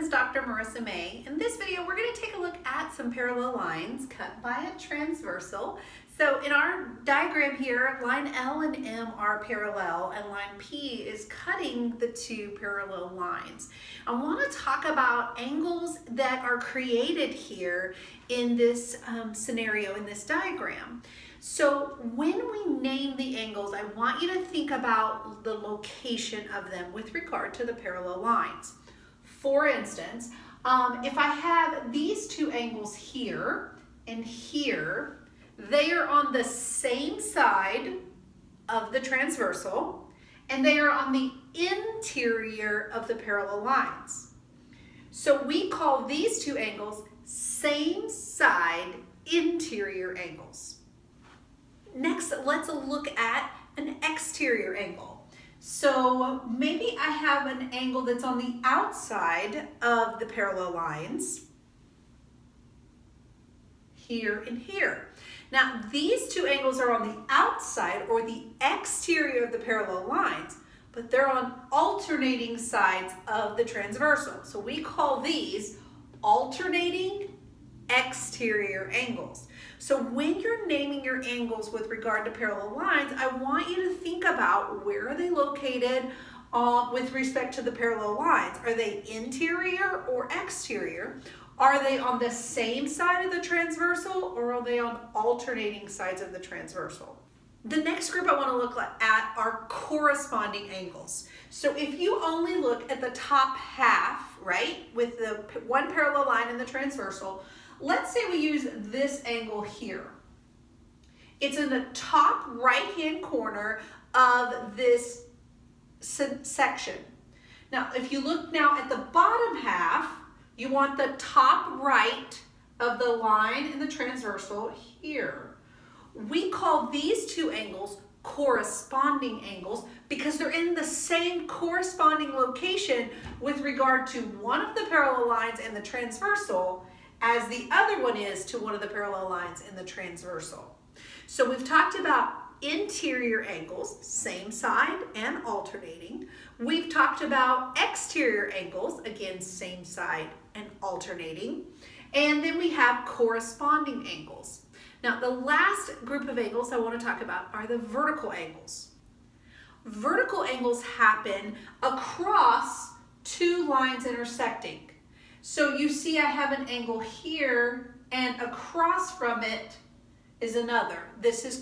is Dr. Marissa May. In this video, we're going to take a look at some parallel lines cut by a transversal. So in our diagram here, line L and M are parallel and line P is cutting the two parallel lines. I want to talk about angles that are created here in this scenario, in this diagram. So when we name the angles, I want you to think about the location of them with regard to the parallel lines. For instance, if I have these two angles here and here, they are on the same side of the transversal and they are on the interior of the parallel lines. So we call these two angles same side interior angles. Next, let's look at an exterior angle. So maybe I have an angle that's on the outside of the parallel lines, here and here. Now, these two angles are on the outside or the exterior of the parallel lines, but they're on alternating sides of the transversal. So we call these alternating exterior angles. So when you're naming your angles with regard to parallel lines, I want you to think about where are they located with respect to the parallel lines. Are they interior or exterior? Are they on the same side of the transversal or are they on alternating sides of the transversal? The next group I want to look at are corresponding angles. So if you only look at the top half, right, with the one parallel line in the transversal, let's say we use this angle here. It's in the top right-hand corner of this section. Now, if you look now at the bottom half, you want the top right of the line in the transversal here. We call these two angles corresponding angles because they're in the same corresponding location with regard to one of the parallel lines in the transversal as the other one is to one of the parallel lines in the transversal. So we've talked about interior angles, same side and alternating. We've talked about exterior angles, again, same side and alternating. And then we have corresponding angles. Now, the last group of angles I want to talk about are the vertical angles. Vertical angles happen across two lines intersecting. So you see I have an angle here and across from it is another. These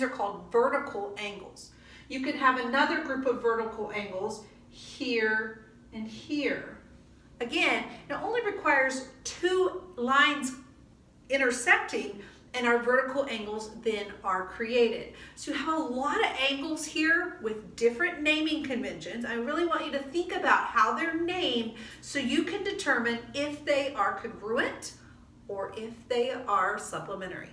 are called vertical angles. You can have another group of vertical angles here and here. Again, it only requires two lines intersecting and our vertical angles then are created. So you have a lot of angles here with different naming conventions. I really want you to think about how they're named so you can determine if they are congruent or if they are supplementary.